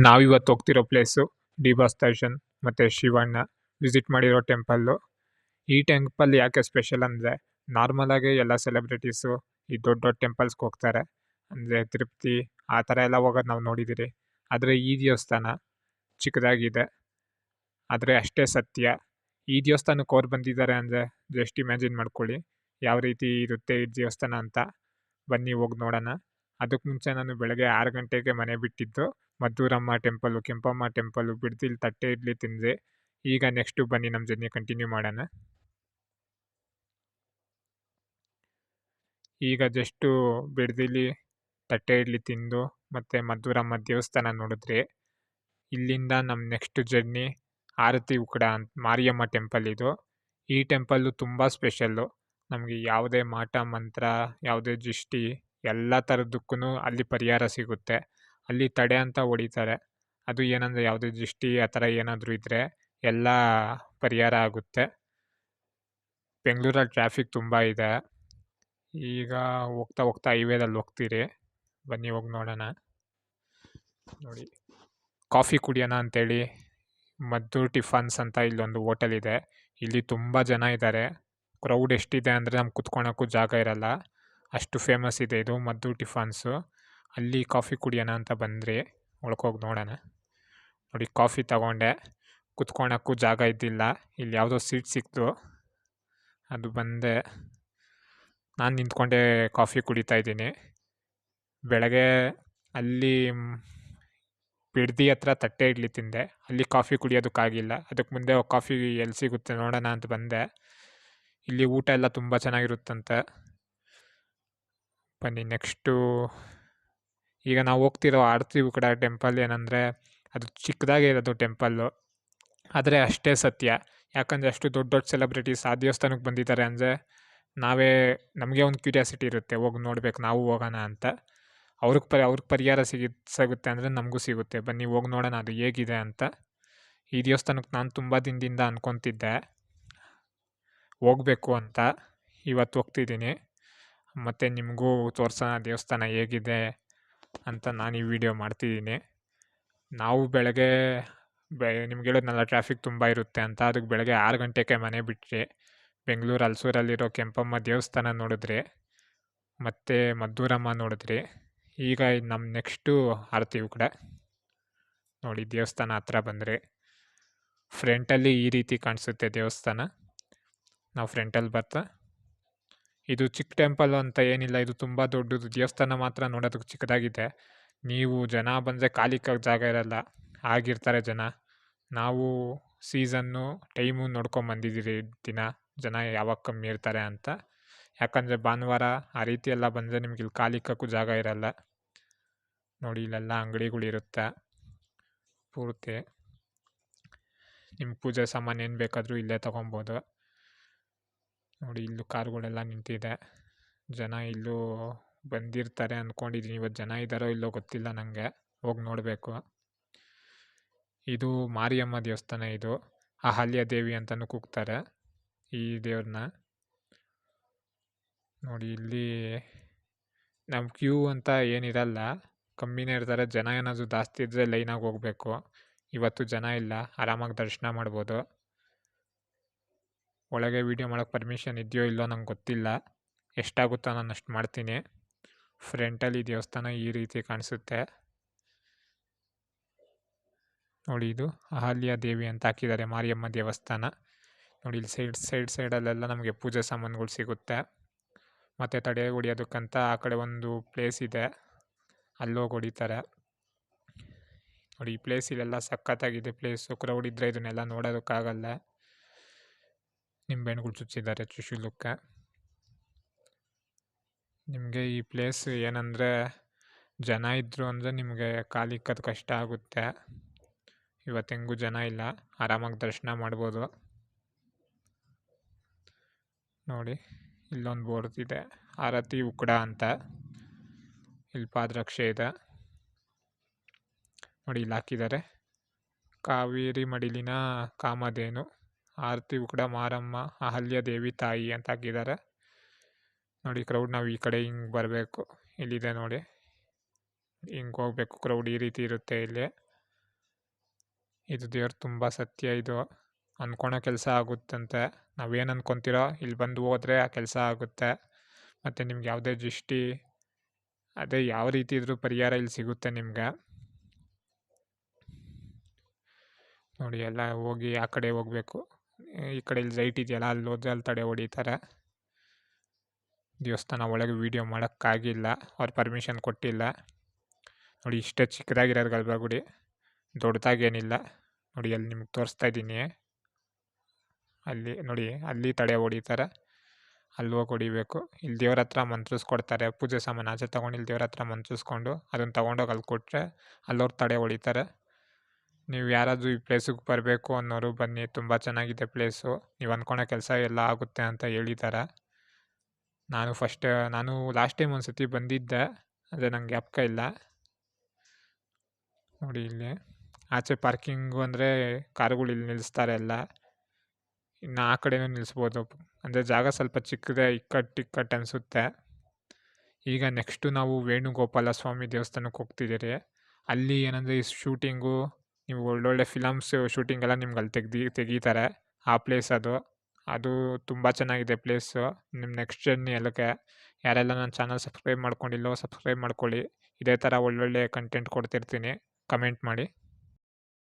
ನಾವಿವತ್ತು ಹೋಗ್ತಿರೋ place D boss Darshan ಮತ್ತು Shivanna visit ಮಾಡಿರೋ ಟೆಂಪಲ್ಲು. ಈ ಟೆಂಪಲ್ ಯಾಕೆ ಸ್ಪೆಷಲ್ ಅಂದರೆ, ನಾರ್ಮಲಾಗಿ ಎಲ್ಲ ಸೆಲೆಬ್ರಿಟೀಸು ಈ ದೊಡ್ಡ ದೊಡ್ಡ ಟೆಂಪಲ್ಸ್ಗೆ ಹೋಗ್ತಾರೆ. ಅಂದರೆ ತಿರುಪತಿ ಆ ಥರ ಎಲ್ಲ ಹೋಗೋದು ನಾವು ನೋಡಿದ್ದೀರಿ. ಆದರೆ ಈ ದೇವಸ್ಥಾನ ಚಿಕ್ಕದಾಗಿದೆ, ಆದರೆ ಅಷ್ಟೇ ಸತ್ಯ. ಈ ದೇವಸ್ಥಾನಕ್ಕೆ ಅವ್ರು ಬಂದಿದ್ದಾರೆ ಅಂದರೆ ಜಸ್ಟ್ ಇಮ್ಯಾಜಿನ್ ಮಾಡ್ಕೊಳ್ಳಿ ಯಾವ ರೀತಿ ಇರುತ್ತೆ ಈ ದೇವಸ್ಥಾನ ಅಂತ. ಬನ್ನಿ ಹೋಗಿ ನೋಡೋಣ. ಅದಕ್ಕೆ ಮುಂಚೆ ನಾನು ಬೆಳಗ್ಗೆ 6 ಗಂಟೆಗೆ ಮನೆ ಬಿಟ್ಟಿದ್ದು. ಮದ್ದೂರಮ್ಮ ಟೆಂಪಲ್ಲು, ಕೆಂಪಮ್ಮ ಟೆಂಪಲ್ಲು, ಬಿಡದಿಲಿ ತಟ್ಟೆ ಇಡ್ಲಿ ತಿಂದೆ. ಈಗ ನೆಕ್ಸ್ಟು ಬನ್ನಿ ನಮ್ಮ ಜರ್ನಿ ಕಂಟಿನ್ಯೂ ಮಾಡೋಣ. ಈಗ ಜಸ್ಟು ಬಿಡದಿಲಿ ತಟ್ಟೆ ಇಡ್ಲಿ ತಿಂದು ಮತ್ತು ಮದ್ದೂರಮ್ಮ ದೇವಸ್ಥಾನ ನೋಡಿದ್ರೆ, ಇಲ್ಲಿಂದ ನಮ್ಮ ನೆಕ್ಸ್ಟ್ ಜರ್ನಿ ಆರತಿ ಉಕ್ಕಡ ಅಂತ ಮಾರಿಯಮ್ಮ ಟೆಂಪಲ್ ಇದು. ಈ ಟೆಂಪಲ್ಲು ತುಂಬ ಸ್ಪೆಷಲ್ಲು. ನಮಗೆ ಯಾವುದೇ ಮಾಟ ಮಂತ್ರ, ಯಾವುದೇ ದೃಷ್ಟಿ ಎಲ್ಲ ಥರದಕ್ಕೂ ಅಲ್ಲಿ ಪರಿಹಾರ ಸಿಗುತ್ತೆ. ಅಲ್ಲಿ ತಡೆ ಅಂತ ಹೊಡಿತಾರೆ. ಅದು ಏನಂದರೆ ಯಾವುದೇ ದೃಷ್ಟಿ ಆ ಥರ ಏನಾದರೂ ಇದ್ದರೆ ಎಲ್ಲ ಪರಿಹಾರ ಆಗುತ್ತೆ. ಬೆಂಗಳೂರಲ್ಲಿ ಟ್ರಾಫಿಕ್ ತುಂಬ ಇದೆ. ಈಗ ಹೋಗ್ತಾ ಹೋಗ್ತಾ ಹೈವೇದಲ್ಲಿ ಹೋಗ್ತೀರಿ. ಬನ್ನಿ ಹೋಗಿ ನೋಡೋಣ. ನೋಡಿ, ಕಾಫಿ ಕುಡಿಯೋಣ ಅಂತೇಳಿ ಮದ್ದೂರು ಟಿಫನ್ಸ್ ಅಂತ ಇಲ್ಲೊಂದು ಹೋಟೆಲ್ ಇದೆ. ಇಲ್ಲಿ ತುಂಬ ಜನ ಇದ್ದಾರೆ. ಕ್ರೌಡ್ ಎಷ್ಟಿದೆ ಅಂದರೆ ನಮ್ಗೆ ಕುತ್ಕೊಳ್ಳೋಕ್ಕೂ ಜಾಗ ಇರಲ್ಲ, ಅಷ್ಟು ಫೇಮಸ್ ಇದೆ ಇದು ಮದ್ದೂರು ಟಿಫನ್ಸು. ಅಲ್ಲಿ ಕಾಫಿ ಕುಡಿಯೋಣ ಅಂತ ಬಂದರೆ ಒಳಗೋಗಿ ನೋಡೋಣ. ನೋಡಿ, ಕಾಫಿ ತಗೊಂಡೆ, ಕುತ್ಕೊಳ್ಳೋಕ್ಕೂ ಜಾಗ ಇದ್ದಿಲ್ಲ. ಇಲ್ಲಿ ಯಾವುದೋ ಸೀಟ್ ಸಿಕ್ತು, ಅದು ಬಂದೆ. ನಾನು ನಿಂತ್ಕೊಂಡೆ ಕಾಫಿ ಕುಡಿತಾ ಇದ್ದೀನಿ. ಬೆಳಗ್ಗೆ ಅಲ್ಲಿ ಬಿಡದಿ ಹತ್ರ ತಟ್ಟೆ ಇಡ್ಲಿ ತಿಂದೆ, ಅಲ್ಲಿ ಕಾಫಿ ಕುಡಿಯೋದಕ್ಕಾಗಿಲ್ಲ. ಅದಕ್ಕೆ ಮುಂದೆ ಕಾಫಿ ಎಲ್ಲಿ ಸಿಗುತ್ತೆ ನೋಡೋಣ ಅಂತ ಬಂದೆ. ಇಲ್ಲಿ ಊಟ ಎಲ್ಲ ತುಂಬ ಚೆನ್ನಾಗಿರುತ್ತಂತೆ. ಬನ್ನಿ ನೆಕ್ಸ್ಟು. ಈಗ ನಾವು ಹೋಗ್ತಿರೋ ಆರತಿ ಉಕ್ಕಡ ಟೆಂಪಲ್ ಏನಂದರೆ, ಅದು ಚಿಕ್ಕದಾಗೇ ಇರೋದು ಟೆಂಪಲ್ಲು, ಆದರೆ ಅಷ್ಟೇ ಸತ್ಯ. ಯಾಕಂದರೆ ಅಷ್ಟು ದೊಡ್ಡ ದೊಡ್ಡ ಸೆಲೆಬ್ರಿಟೀಸ್ ಆ ದೇವಸ್ಥಾನಕ್ಕೆ ಬಂದಿದ್ದಾರೆ ಅಂದರೆ ನಮಗೆ ಒಂದು ಕ್ಯೂರಿಯಾಸಿಟಿ ಇರುತ್ತೆ, ಹೋಗಿ ನೋಡ್ಬೇಕು ನಾವು ಹೋಗೋಣ ಅಂತ. ಅವ್ರಿಗೆ ಪರಿಹಾರ ಸಿಗುತ್ತೆ ಅಂದರೆ ನಮಗೂ ಸಿಗುತ್ತೆ. ಬನ್ನಿ ಹೋಗಿ ನೋಡೋಣ ಅದು ಹೇಗಿದೆ ಅಂತ. ಈ ದೇವಸ್ಥಾನಕ್ಕೆ ನಾನು ತುಂಬ ದಿನದಿಂದ ಅಂದ್ಕೊತಿದ್ದೆ ಹೋಗಬೇಕು ಅಂತ. ಇವತ್ತು ಹೋಗ್ತಿದ್ದೀನಿ, ಮತ್ತು ನಿಮಗೂ ತೋರಿಸೋಣ ದೇವಸ್ಥಾನ ಹೇಗಿದೆ ಅಂತ ನಾನು ಈ ವಿಡಿಯೋ ಮಾಡ್ತಿದ್ದೀನಿ. ನಾವು ಬೆಳಗ್ಗೆ ನಿಮ್ಗೆ ಹೇಳಿದ್ನಲ್ಲ ಟ್ರಾಫಿಕ್ ತುಂಬ ಇರುತ್ತೆ ಅಂತ, ಅದಕ್ಕೆ ಬೆಳಗ್ಗೆ 6 ಗಂಟೆಗೆ ಮನೆ ಬಿಟ್ಟರೆ ಬೆಂಗಳೂರು ಹಲಸೂರಲ್ಲಿರೋ ಕೆಂಪಮ್ಮ ದೇವಸ್ಥಾನ ನೋಡಿದ್ರಿ, ಮತ್ತು ಮದ್ದೂರಮ್ಮ ನೋಡಿದ್ರಿ. ಈಗ ನಮ್ಮ ನೆಕ್ಸ್ಟು ಆರತಿ ಉಕ್ಕಡ. ನೋಡಿ, ದೇವಸ್ಥಾನ ಹತ್ರ ಬಂದರೆ ಫ್ರಂಟಲ್ಲಿ ಈ ರೀತಿ ಕಾಣಿಸುತ್ತೆ ದೇವಸ್ಥಾನ. ನಾವು ಫ್ರಂಟಲ್ಲಿ ಬರ್ತಾ, ಇದು ಚಿಕ್ಕ ಟೆಂಪಲ್ ಅಂತ ಏನಿಲ್ಲ, ಇದು ತುಂಬ ದೊಡ್ಡದು. ದೇವಸ್ಥಾನ ಮಾತ್ರ ನೋಡೋದಕ್ಕೆ ಚಿಕ್ಕದಾಗಿದೆ. ನೀವು ಜನ ಬಂದರೆ ಕಾಲಿಕ್ಕಾಗ ಜಾಗ ಇರಲ್ಲ, ಆಗಿರ್ತಾರೆ ಜನ. ನಾವು ಸೀಸನ್ನು ಟೈಮು ನೋಡ್ಕೊಂಬಂದಿದ್ದೀರಿ ದಿನ, ಜನ ಯಾವಾಗ ಕಮ್ಮಿ ಇರ್ತಾರೆ ಅಂತ. ಯಾಕಂದರೆ ಭಾನುವಾರ ಆ ರೀತಿ ಎಲ್ಲ ಬಂದರೆ ನಿಮ್ಗೆ ಇಲ್ಲಿ ಕಾಲಿಕ್ಕಕ್ಕೂ ಜಾಗ ಇರಲ್ಲ. ನೋಡಿ, ಇಲ್ಲೆಲ್ಲ ಅಂಗಡಿಗಳಿರುತ್ತೆ ಪೂರ್ತಿ. ನಿಮ್ಮ ಪೂಜೆ ಸಾಮಾನು ಏನು ಬೇಕಾದರೂ ಇಲ್ಲೇ ತೊಗೊಬೋದು. ನೋಡಿ, ಇಲ್ಲೂ ಕಾರುಗಳೆಲ್ಲ ನಿಂತಿದೆ. ಜನ ಇಲ್ಲೂ ಬಂದಿರ್ತಾರೆ ಅಂದ್ಕೊಂಡಿದ್ದೀನಿ. ಇವತ್ತು ಜನ ಇದ್ದಾರೋ ಇಲ್ಲೋ ಗೊತ್ತಿಲ್ಲ ನನಗೆ, ಹೋಗಿ ನೋಡಬೇಕು. ಇದು ಮಾರಿಯಮ್ಮ ದೇವಸ್ಥಾನ. ಇದು ಅಹಲ್ಯ ದೇವಿ ಅಂತಲೂ ಕೂಗ್ತಾರೆ ಈ ದೇವ್ರನ್ನ. ನೋಡಿ, ಇಲ್ಲಿ ನಮ್ಮ ಕ್ಯೂ ಅಂತ ಏನಿರಲ್ಲ, ಕಮ್ಮಿನೇ ಇರ್ತಾರೆ. ಜನ ಏನಾದರೂ ಜಾಸ್ತಿ ಇದ್ದರೆ ಲೈನಾಗಿ ಹೋಗಬೇಕು. ಇವತ್ತು ಜನ ಇಲ್ಲ, ಆರಾಮಾಗಿ ದರ್ಶನ ಮಾಡ್ಬೋದು. ಒಳಗೆ ವೀಡಿಯೋ ಮಾಡೋಕ್ಕೆ ಪರ್ಮಿಷನ್ ಇದೆಯೋ ಇಲ್ಲೋ ನಂಗೆ ಗೊತ್ತಿಲ್ಲ. ಎಷ್ಟಾಗುತ್ತೋ ನಾನು ಅಷ್ಟು ಮಾಡ್ತೀನಿ. ಫ್ರಂಟಲ್ಲಿ ದೇವಸ್ಥಾನ ಈ ರೀತಿ ಕಾಣಿಸುತ್ತೆ. ನೋಡಿ, ಇದು ಅಹಲ್ಯ ದೇವಿ ಅಂತ ಹಾಕಿದ್ದಾರೆ, ಮಾರಿಯಮ್ಮ ದೇವಸ್ಥಾನ. ನೋಡಿ, ಇಲ್ಲಿ ಸೈಡಲ್ಲೆಲ್ಲ ನಮಗೆ ಪೂಜೆ ಸಾಮಾನುಗಳು ಸಿಗುತ್ತೆ. ಮತ್ತು ತಡೆ ಹೊಡಿಯೋದಕ್ಕಂತ ಆ ಕಡೆ ಒಂದು ಪ್ಲೇಸ್ ಇದೆ, ಅಲ್ಲೋಗಿ ಹೊಡಿತಾರೆ. ನೋಡಿ, ಈ ಪ್ಲೇಸ್ ಇಲ್ಲೆಲ್ಲ ಸಖತ್ತಾಗಿದೆ ಪ್ಲೇಸು. ಕ್ರೌಡ್ ಇದ್ದರೆ ಇದನ್ನೆಲ್ಲ ನೋಡೋದಕ್ಕಾಗಲ್ಲ. ನಿಂಬೆಹಣ್ಣುಗಳು ಚುಚ್ಚಿದ್ದಾರೆ ತ್ರಿಶೂಲಕ್ಕೆ. ನಿಮಗೆ ಈ ಪ್ಲೇಸ್ ಏನಂದರೆ, ಜನ ಇದ್ದರು ಅಂದರೆ ನಿಮಗೆ ಕಾಲಿಕ್ಕದು ಕಷ್ಟ ಆಗುತ್ತೆ. ಇವತ್ತು ಹೆಂಗೂ ಜನ ಇಲ್ಲ, ಆರಾಮಾಗಿ ದರ್ಶನ ಮಾಡ್ಬೋದು. ನೋಡಿ, ಇಲ್ಲೊಂದು ಬೋರ್ಡ್ ಇದೆ, ಆರತಿ ಉಕ್ಕಡ ಅಂತ. ಇಲ್ಲಿ ಪಾದರಕ್ಷೆ ಇದೆ. ನೋಡಿ, ಇಲ್ಲಿ ಹಾಕಿದ್ದಾರೆ, ಕಾವೇರಿ ಮಡಿಲಿನ ಕಾಮಧೇನು ಆರತಿ ಉಕ್ಕಡ ಮಾರಮ್ಮ ಅಹಲ್ಯ ದೇವಿ ತಾಯಿ ಅಂತ ಹಾಕಿದ್ದಾರೆ. ನೋಡಿ, ಕ್ರೌಡ್ ನಾವು ಈ ಕಡೆ ಹಿಂಗೆ ಬರಬೇಕು. ಇಲ್ಲಿದೆ ನೋಡಿ, ಹಿಂಗೆ ಹೋಗ್ಬೇಕು. ಕ್ರೌಡ್ ಈ ರೀತಿ ಇರುತ್ತೆ ಇಲ್ಲಿ. ಇದು ದೇವ್ರು ತುಂಬ ಸತ್ಯ. ಇದು ಅಂದ್ಕೊಳೋ ಕೆಲಸ ಆಗುತ್ತಂತೆ. ನಾವೇನು ಅಂದ್ಕೊತೀರೋ ಇಲ್ಲಿ ಬಂದು ಹೋದರೆ ಆ ಕೆಲಸ ಆಗುತ್ತೆ. ಮತ್ತು ನಿಮ್ಗೆ ಯಾವುದೇ ದೃಷ್ಟಿ ಅದೇ ಯಾವ ರೀತಿ ಇದ್ರೂ ಪರಿಹಾರ ಇಲ್ಲಿ ಸಿಗುತ್ತೆ ನಿಮ್ಗೆ. ನೋಡಿ ಎಲ್ಲ ಹೋಗಿ ಆ ಕಡೆ ಹೋಗಬೇಕು. ಈ ಕಡೆ ಇಲ್ಲಿ ರೈಟ್ ಇದೆಯಲ್ಲ, ಅಲ್ಲಿ ಹೋದ್ರೆ ಅಲ್ಲಿ ತಡೆ ಹೊಡಿತಾರೆ. ದೇವಸ್ಥಾನ ಒಳಗೆ ವೀಡಿಯೋ ಮಾಡೋಕ್ಕಾಗಿಲ್ಲ, ಅವ್ರು ಪರ್ಮಿಷನ್ ಕೊಟ್ಟಿಲ್ಲ. ನೋಡಿ ಇಷ್ಟೇ ಚಿಕ್ಕದಾಗಿರೋದು ಗರ್ಭಗುಡಿ, ದೊಡ್ಡದಾಗೇನಿಲ್ಲ. ನೋಡಿ ಅಲ್ಲಿ ನಿಮ್ಗೆ ತೋರಿಸ್ತಾ ಇದ್ದೀನಿ. ಅಲ್ಲಿ ನೋಡಿ ಅಲ್ಲಿ ತಡೆ ಹೊಡಿತಾರೆ, ಅಲ್ಲಿ ಹೋಗಿ ಹೊಡಿಬೇಕು. ಇಲ್ಲಿ ದೇವ್ರ ಹತ್ರ ಮಂತ್ರಿಸ್ಕೊಡ್ತಾರೆ. ಪೂಜೆ ಸಾಮಾನು ಆಚೆ ತೊಗೊಂಡು ಇಲ್ಲಿ ದೇವ್ರ ಹತ್ರ ಮಂತ್ರಿಸ್ಕೊಂಡು ಅದನ್ನು ತೊಗೊಂಡೋಗಿ ಅಲ್ಲಿ ಕೊಟ್ಟರೆ ಅಲ್ಲವ್ರು ತಡೆ ಹೊಡಿತಾರೆ. ನೀವು ಯಾರಾದರೂ ಈ ಪ್ಲೇಸಿಗೆ ಬರಬೇಕು ಅನ್ನೋರು ಬನ್ನಿ, ತುಂಬ ಚೆನ್ನಾಗಿದೆ ಪ್ಲೇಸು. ನೀವು ಅಂದ್ಕೊಳೋ ಕೆಲಸ ಎಲ್ಲ ಆಗುತ್ತೆ ಅಂತ ಹೇಳಿದ್ದಾರೆ. ನಾನು ಲಾಸ್ಟ್ ಟೈಮ್ ಒಂದು ಸತಿ ಬಂದಿದ್ದೆ, ಆದರೆ ನಂಗೆ ಜ್ಞಾಪಕ ಇಲ್ಲ. ನೋಡಿ ಇಲ್ಲಿ ಆಚೆ ಪಾರ್ಕಿಂಗು ಅಂದರೆ ಕಾರುಗಳು ಇಲ್ಲಿ ನಿಲ್ಲಿಸ್ತಾರೆ ಎಲ್ಲ. ಇನ್ನು ಆ ಕಡೆನೂ ನಿಲ್ಲಿಸ್ಬೋದು, ಅಂದರೆ ಜಾಗ ಸ್ವಲ್ಪ ಚಿಕ್ಕದೇ, ಇಕ್ಕಟ್ಟು ಅನಿಸುತ್ತೆ. ಈಗ ನೆಕ್ಸ್ಟು ನಾವು ವೇಣುಗೋಪಾಲ ಸ್ವಾಮಿ ದೇವಸ್ಥಾನಕ್ಕೆ ಹೋಗ್ತಿದ್ದೀರಿ. ಅಲ್ಲಿ ಏನಂದರೆ ಈ ಶೂಟಿಂಗು, ನೀವು ಒಳ್ಳೊಳ್ಳೆ ಫಿಲಮ್ಸು ಶೂಟಿಂಗ್ ಎಲ್ಲ ನಿಮ್ಗೆ ಅಲ್ಲಿ ತೆಗೀತಾರೆ. ಆ ಪ್ಲೇಸ್ ಅದು ತುಂಬ ಚೆನ್ನಾಗಿದೆ ಪ್ಲೇಸು. ನಿಮ್ಮ ನೆಕ್ಸ್ಟ್ ಜರ್ನಿ ಅಲ್ಲಿಗೆ. ಯಾರೆಲ್ಲ ನನ್ನ ಚಾನಲ್ ಸಬ್ಸ್ಕ್ರೈಬ್ ಮಾಡ್ಕೊಂಡಿಲ್ಲೋ ಸಬ್ಸ್ಕ್ರೈಬ್ ಮಾಡ್ಕೊಳ್ಳಿ. ಇದೇ ಥರ ಒಳ್ಳೊಳ್ಳೆ ಕಂಟೆಂಟ್ ಕೊಡ್ತಿರ್ತೀನಿ. ಕಮೆಂಟ್ ಮಾಡಿ.